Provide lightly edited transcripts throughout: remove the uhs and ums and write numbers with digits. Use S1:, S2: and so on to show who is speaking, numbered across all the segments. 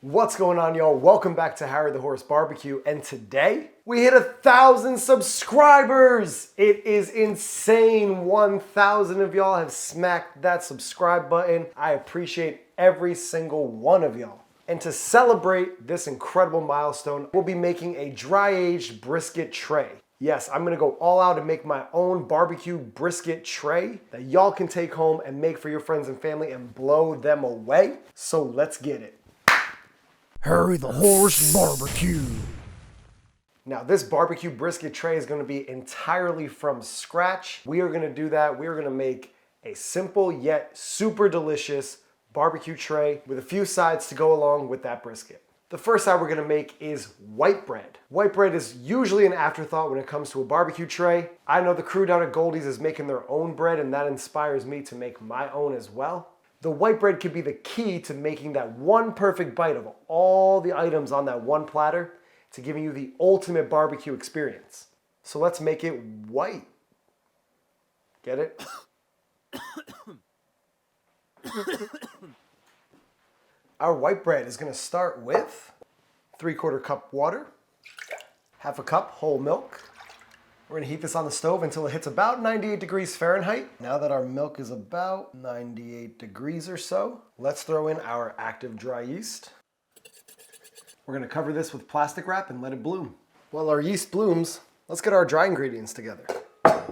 S1: What's going on, y'all? Welcome back to Harry the Horse Barbecue, and today we hit 1,000 subscribers! It is insane. 1,000 of y'all have smacked that subscribe button. I appreciate every single one of y'all. And to celebrate this incredible milestone, we'll be making a dry-aged brisket tray. Yes, I'm gonna go all out and make my own barbecue brisket tray that y'all can take home and make for your friends and family and blow them away. So let's get it.
S2: Harry the Horse Barbecue.
S1: Now this barbecue brisket tray is gonna be entirely from scratch. We are gonna do that. We are gonna make a simple yet super delicious barbecue tray with a few sides to go along with that brisket. The first side we're gonna make is white bread. White bread is usually an afterthought when it comes to a barbecue tray. I know the crew down at Goldie's is making their own bread, and that inspires me to make my own as well. The white bread could be the key to making that one perfect bite of all the items on that one platter to giving you the ultimate barbecue experience. So let's make it white. Get it? Our white bread is gonna start with 3/4 cup water, 1/2 cup whole milk. We're gonna heat this on the stove until it hits about 98 degrees Fahrenheit. Now that our milk is about 98 degrees or so, let's throw in our active dry yeast. We're gonna cover this with plastic wrap and let it bloom. While our yeast blooms, let's get our dry ingredients together.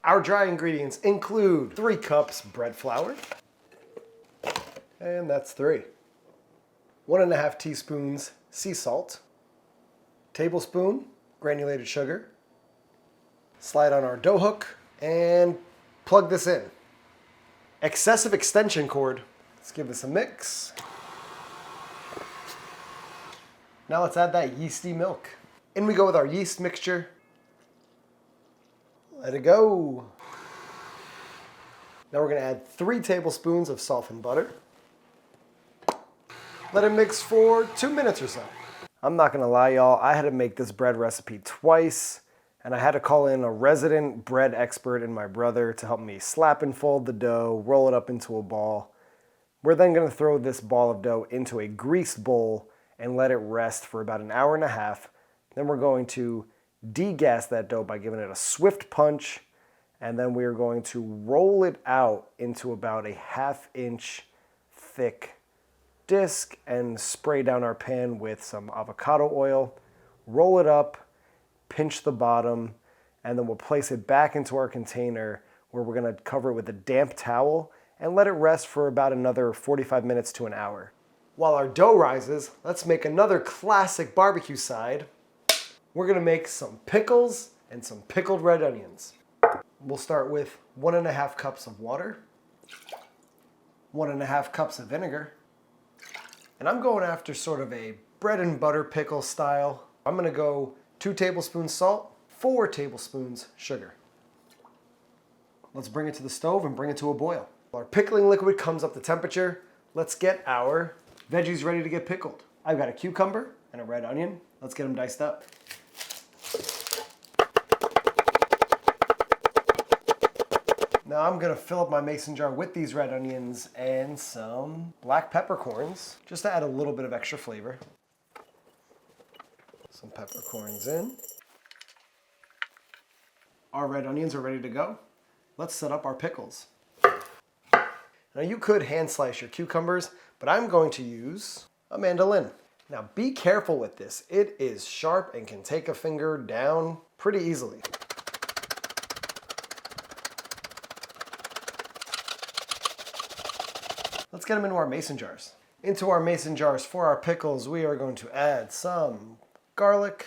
S1: Our dry ingredients include 3 cups bread flour, and that's 3. 1½ teaspoons sea salt, tablespoon granulated sugar. Slide on our dough hook and plug this in. Excessive extension cord. Let's give this a mix. Now let's add that yeasty milk. In we go with our yeast mixture. Let it go. Now we're gonna add 3 tablespoons of softened butter. Let it mix for 2 minutes or so. I'm not gonna lie, y'all, I had to make this bread recipe twice, and I had to call in a resident bread expert and my brother to help me slap and fold the dough, roll it up into a ball. We're then gonna throw this ball of dough into a greased bowl and let it rest for about 1.5 hours. Then we're going to degas that dough by giving it a swift punch, and then we are going to roll it out into about a 1/2 inch thick disc and spray down our pan with some avocado oil, roll it up, pinch the bottom, and then we'll place it back into our container where we're gonna cover it with a damp towel and let it rest for about another 45 minutes to 1 hour. While our dough rises, let's make another classic barbecue side. We're gonna make some pickles and some pickled red onions. We'll start with 1½ cups of water, 1½ cups of vinegar, and I'm going after sort of a bread and butter pickle style. I'm gonna go 2 tablespoons salt, 4 tablespoons sugar. Let's bring it to the stove and bring it to a boil. While our pickling liquid comes up to temperature, let's get our veggies ready to get pickled. I've got a cucumber and a red onion. Let's get them diced up. Now I'm gonna fill up my mason jar with these red onions and some black peppercorns, just to add a little bit of extra flavor. Some peppercorns in. Our red onions are ready to go. Let's set up our pickles. Now you could hand slice your cucumbers, but I'm going to use a mandolin. Now be careful with this. It is sharp and can take a finger down pretty easily. Let's get them into our mason jars. Into our mason jars for our pickles, we are going to add some garlic,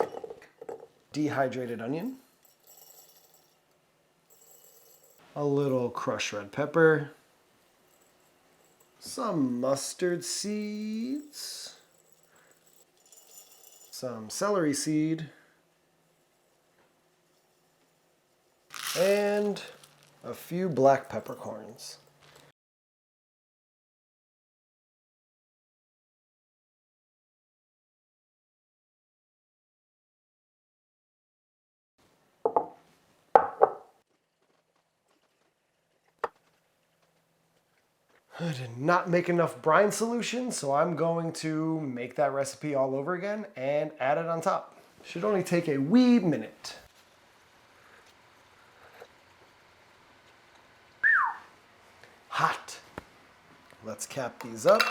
S1: dehydrated onion, a little crushed red pepper, some mustard seeds, some celery seed, and a few black peppercorns. I did not make enough brine solution, so I'm going to make that recipe all over again and add it on top. Should only take a wee minute. Hot. Let's cap these up.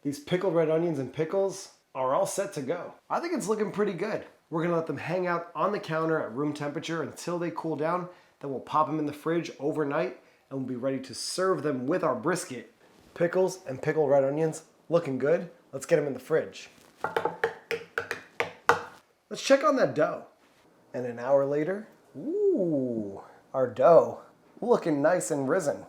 S1: These pickled red onions and pickles are all set to go. I think it's looking pretty good. We're gonna let them hang out on the counter at room temperature until they cool down. Then we'll pop them in the fridge overnight and we'll be ready to serve them with our brisket. Pickles and pickled red onions, looking good. Let's get them in the fridge. Let's check on that dough. And an hour later, ooh, our dough looking nice and risen.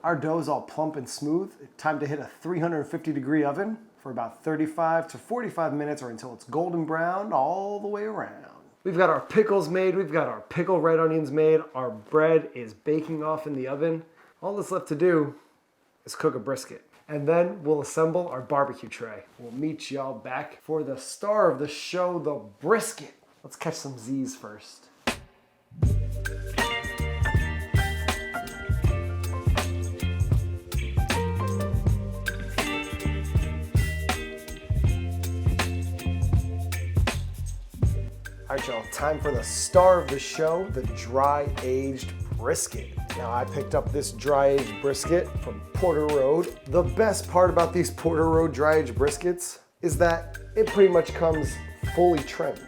S1: Our dough is all plump and smooth. Time to hit a 350-degree oven for about 35 to 45 minutes or until it's golden brown all the way around. We've got our pickles made, we've got our pickled red onions made, our bread is baking off in the oven. All that's left to do is cook a brisket. And then we'll assemble our barbecue tray. We'll meet y'all back for the star of the show, the brisket. Let's catch some Z's first. All right, y'all, time for the star of the show, the dry-aged brisket. Now, I picked up this dry-aged brisket from Porter Road. The best part about these Porter Road dry-aged briskets is that it pretty much comes fully trimmed.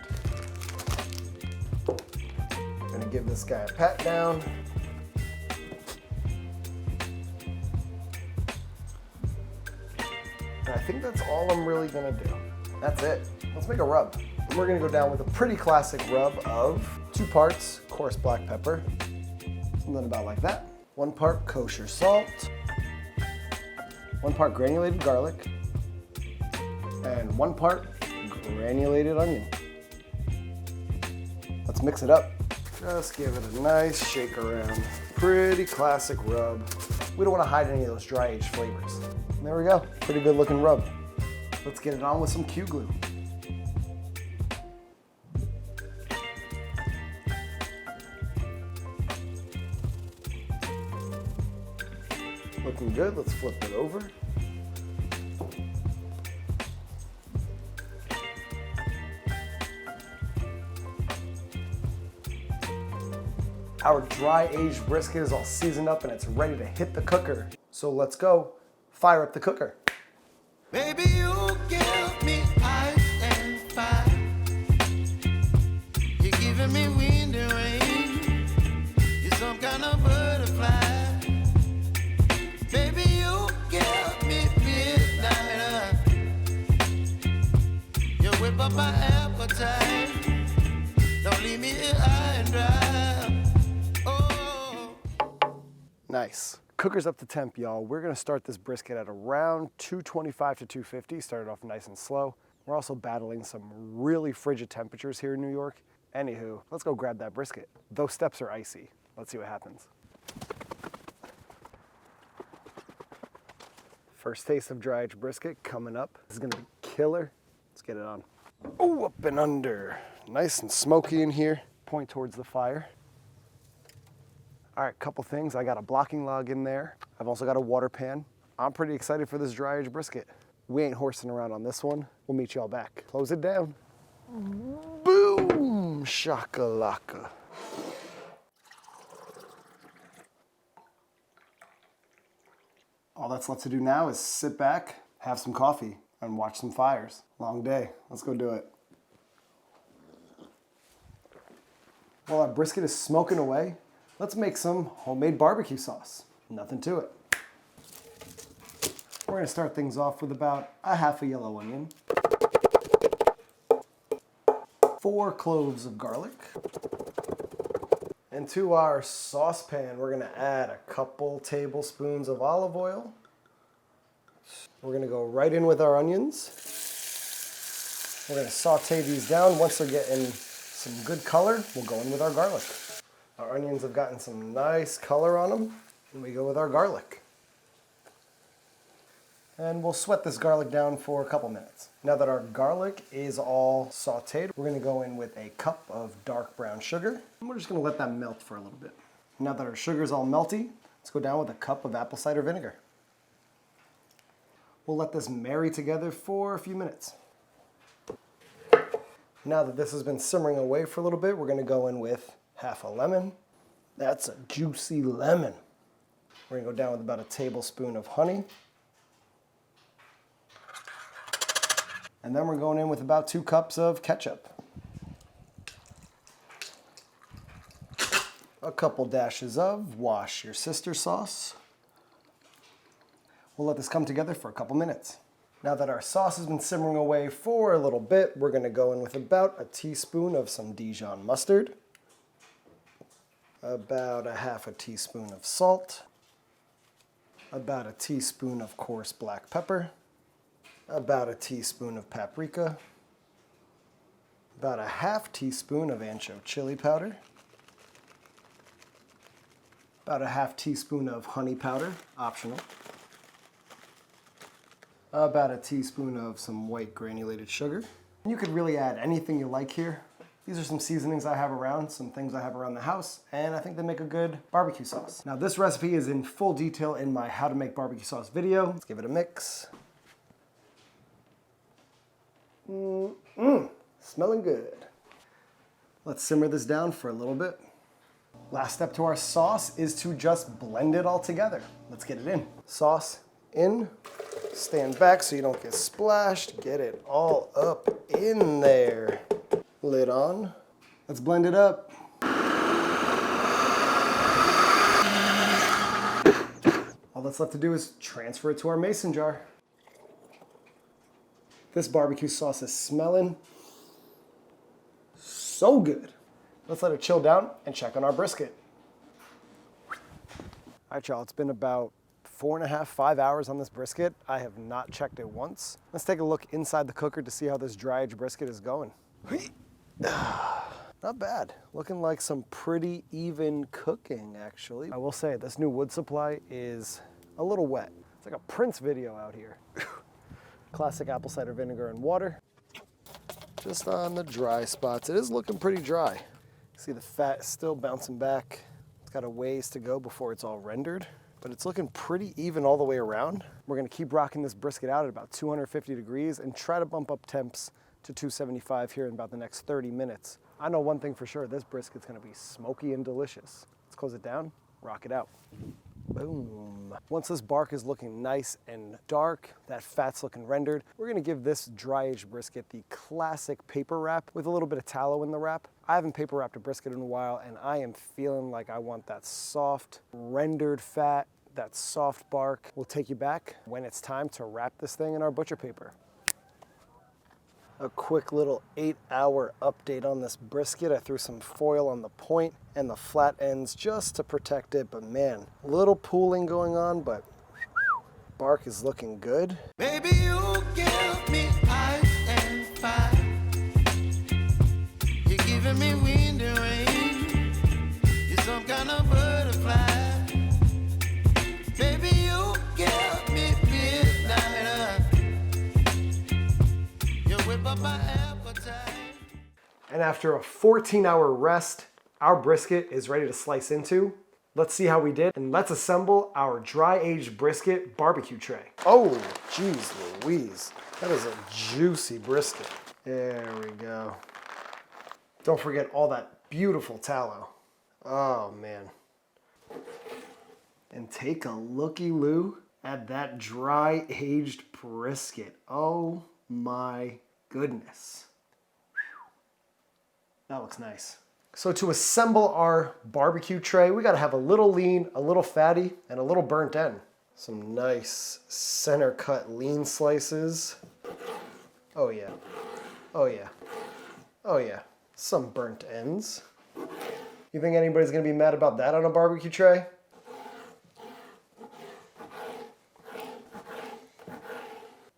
S1: I'm gonna give this guy a pat down. And I think that's all I'm really gonna do. That's it. Let's make a rub. We're gonna go down with a pretty classic rub of 2 parts coarse black pepper, something about like that. 1 part kosher salt, 1 part granulated garlic, and 1 part granulated onion. Let's mix it up. Just give it a nice shake around. Pretty classic rub. We don't wanna hide any of those dry aged flavors. And there we go, pretty good looking rub. Let's get it on with some Q glue. Looking good, let's flip it over. Our dry-aged brisket is all seasoned up and it's ready to hit the cooker. So let's go, fire up the cooker.
S3: Baby, you give me ice and fire. You're giving me wind and rain. You're some kind of butterfly. Baby, you give me midnight. You whip up my appetite. Don't leave me here high and dry. Oh.
S1: Nice. Cooker's up to temp, y'all. We're gonna start this brisket at around 225 to 250. Started off nice and slow. We're also battling some really frigid temperatures here in New York. Anywho, let's go grab that brisket. Those steps are icy. Let's see what happens. First taste of dry-aged brisket coming up. This is gonna be killer. Let's get it on. Oh, up and under. Nice and smoky in here. Point towards the fire. All right, couple things. I got a blocking log in there. I've also got a water pan. I'm pretty excited for this dry-aged brisket. We ain't horsing around on this one. We'll meet y'all back. Close it down. Boom, shakalaka. All that's left to do now is sit back, have some coffee, and watch some fires. Long day. Let's go do it. While our brisket is smoking away, let's make some homemade barbecue sauce. Nothing to it. We're gonna start things off with about a half a yellow onion, 4 cloves of garlic, and to our saucepan, we're gonna add a couple tablespoons of olive oil. We're gonna go right in with our onions. We're gonna saute these down. Once they're getting some good color, we'll go in with our garlic. Our onions have gotten some nice color on them, and we go with our garlic. And we'll sweat this garlic down for a couple minutes. Now that our garlic is all sauteed, we're gonna go in with a cup of dark brown sugar. And we're just gonna let that melt for a little bit. Now that our sugar's all melty, Let's go down with a cup of apple cider vinegar. We'll let this marry together for a few minutes. Now that this has been simmering away for a little bit, we're going to go in with half a lemon. That's a juicy lemon. We're going to go down with about a tablespoon of honey. And then we're going in with about 2 cups of ketchup. A couple dashes of Wash Your Sister sauce. We'll let this come together for a couple minutes. Now that our sauce has been simmering away for a little bit, we're going to go in with about a teaspoon of some Dijon mustard, about a half a teaspoon of salt, about a teaspoon of coarse black pepper, about a teaspoon of paprika, about a half teaspoon of ancho chili powder, about a half teaspoon of honey powder, optional, about a teaspoon of some white granulated sugar. You could really add anything you like here. These are some seasonings I have around, some things I have around the house, and I think they make a good barbecue sauce. Now this recipe is in full detail in my how to make barbecue sauce video. Let's give it a mix. Smelling good. Let's simmer this down for a little bit. Last step to our sauce is to just blend it all together. Let's get it in. Sauce in. Stand back so you don't get splashed. Get it all up in there. Lid on. Let's blend it up. All that's left to do is transfer it to our mason jar. This barbecue sauce is smelling so good. Let's let it chill down and check on our brisket. All right, y'all, it's been about 4.5, 5 hours on this brisket. I have not checked it once. Let's take a look inside the cooker to see how this dry-aged brisket is going. Not bad. Looking like some pretty even cooking, actually. I will say, this new wood supply is a little wet. It's like a Prince video out here. Classic apple cider vinegar and water. Just on the dry spots. It is looking pretty dry. See the fat still bouncing back. It's got a ways to go before it's all rendered, but it's looking pretty even all the way around. We're gonna keep rocking this brisket out at about 250 degrees and try to bump up temps to 275 here in about the next 30 minutes. I know one thing for sure, this brisket's gonna be smoky and delicious. Let's close it down, rock it out. Boom. Once this bark is looking nice and dark, that fat's looking rendered, we're gonna give this dry-aged brisket the classic paper wrap with a little bit of tallow in the wrap. I haven't paper wrapped a brisket in a while, and I am feeling like I want that soft, rendered fat, that soft bark. We'll take you back when it's time to wrap this thing in our butcher paper. A quick little 8-hour update on this brisket. I threw some foil on the point and the flat ends just to protect it, but man, a little pooling going on, but bark is looking good.
S3: Baby, you give me ice and fire. You're giving me wind and rain. You're some kind of butterfly. Baby, you give me midnight. You whip up my appetite.
S1: And after a 14-hour rest, our brisket is ready to slice into. Let's see how we did, and let's assemble our dry-aged brisket barbecue tray. Oh, geez Louise. That is a juicy brisket. There we go. Don't forget all that beautiful tallow. Oh, man. And take a looky-loo at that dry-aged brisket. Oh, my goodness. That looks nice. So to assemble our barbecue tray, we gotta have a little lean, a little fatty, and a little burnt end. Some nice center cut lean slices. Oh yeah, oh yeah, oh yeah. Some burnt ends. You think anybody's gonna be mad about that on a barbecue tray?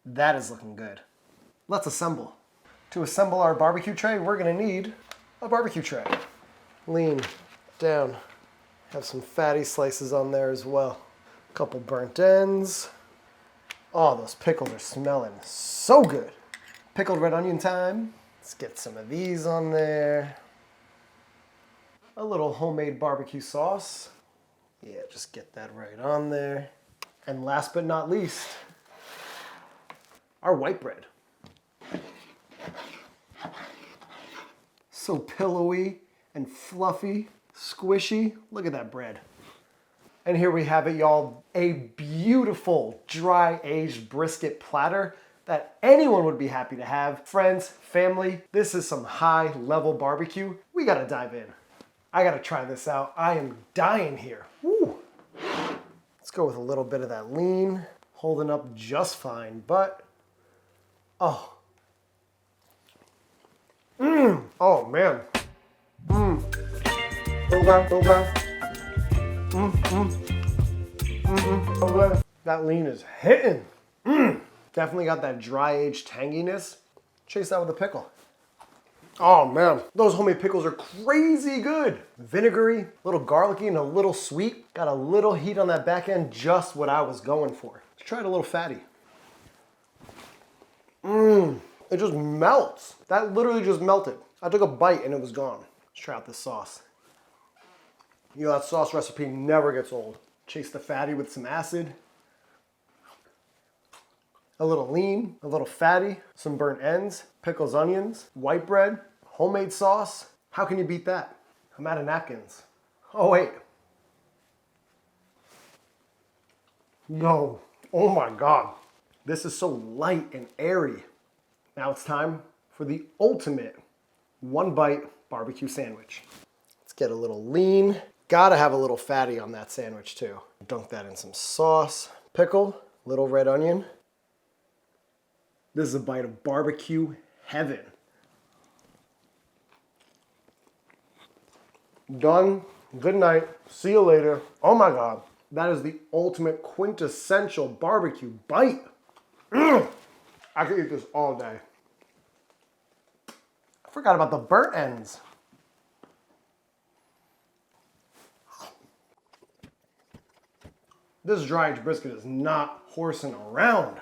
S1: That is looking good. Let's assemble. To assemble our barbecue tray, we're gonna need a barbecue tray. Lean down. Have some fatty slices on there as well. A couple burnt ends. Oh, those pickles are smelling so good. Pickled red onion time. Let's get some of these on there. A little homemade barbecue sauce. Yeah, just get that right on there. And last but not least, our white bread. So pillowy and fluffy, squishy. Look at that bread. And here we have it, y'all. A beautiful dry-aged brisket platter that anyone would be happy to have. Friends, family, this is some high-level barbecue. We gotta dive in. I gotta try this out. I am dying here. Woo. Let's go with a little bit of that lean. Holding up just fine, but, oh. Oh man. Okay. Okay. That lean is hitting. Definitely got that dry-aged tanginess. Chase that with a pickle. Oh man, those homemade pickles are crazy good. Vinegary, a little garlicky and a little sweet. Got a little heat on that back end, just what I was going for. Let's try it a little fatty. It just melts. That literally just melted. I took a bite and it was gone. Let's try out this sauce. You know, that sauce recipe never gets old. Chase the fatty with some acid. A little lean, a little fatty, some burnt ends, pickles, onions, white bread, homemade sauce. How can you beat that? I'm out of napkins. Oh wait. No. Oh my God. This is so light and airy. Now it's time for the ultimate one bite barbecue sandwich. Let's get a little lean. Gotta have a little fatty on that sandwich too. Dunk that in some sauce. Pickle, little red onion. This is a bite of barbecue heaven. Done. Good night. See you later. Oh my God. That is the ultimate quintessential barbecue bite. I could eat this all day. I forgot about the burnt ends. This dry-aged brisket is not horsing around.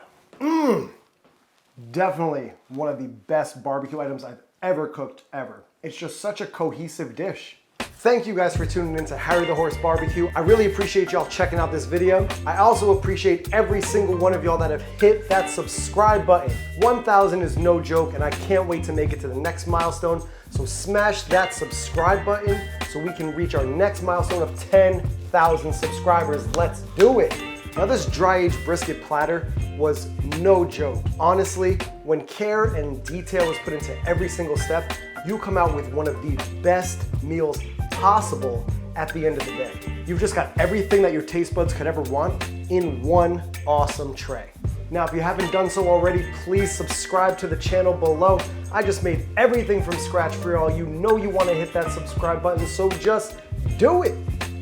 S1: Definitely one of the best barbecue items I've ever cooked, ever. It's just such a cohesive dish. Thank you guys for tuning in to Harry the Horse Barbecue. I really appreciate y'all checking out this video. I also appreciate every single one of y'all that have hit that subscribe button. 1,000 is no joke, and I can't wait to make it to the next milestone. So smash that subscribe button so we can reach our next milestone of 10,000 subscribers. Let's do it. Now this dry-aged brisket platter was no joke. Honestly, when care and detail is put into every single step, you come out with one of the best meals possible at the end of the day. You've just got everything that your taste buds could ever want in one awesome tray. Now, if you haven't done so already, please subscribe to the channel below. I just made everything from scratch for y'all. You know you want to hit that subscribe button, so just do it.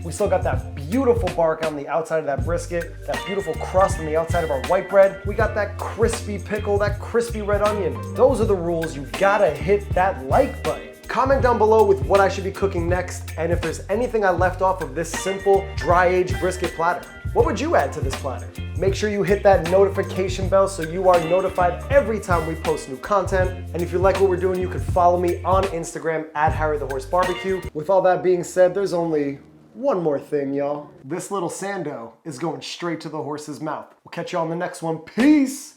S1: We still got that beautiful bark on the outside of that brisket, that beautiful crust on the outside of our white bread. We got that crispy pickle, that crispy red onion. Those are the rules. You gotta hit that like button. Comment down below with what I should be cooking next, and if there's anything I left off of this simple dry-aged brisket platter. What would you add to this platter? Make sure you hit that notification bell so you are notified every time we post new content. And if you like what we're doing, you can follow me on Instagram at Harry the Horse Barbecue. With all that being said, there's only one more thing, y'all. This little sando is going straight to the horse's mouth. We'll catch y'all on the next one. Peace.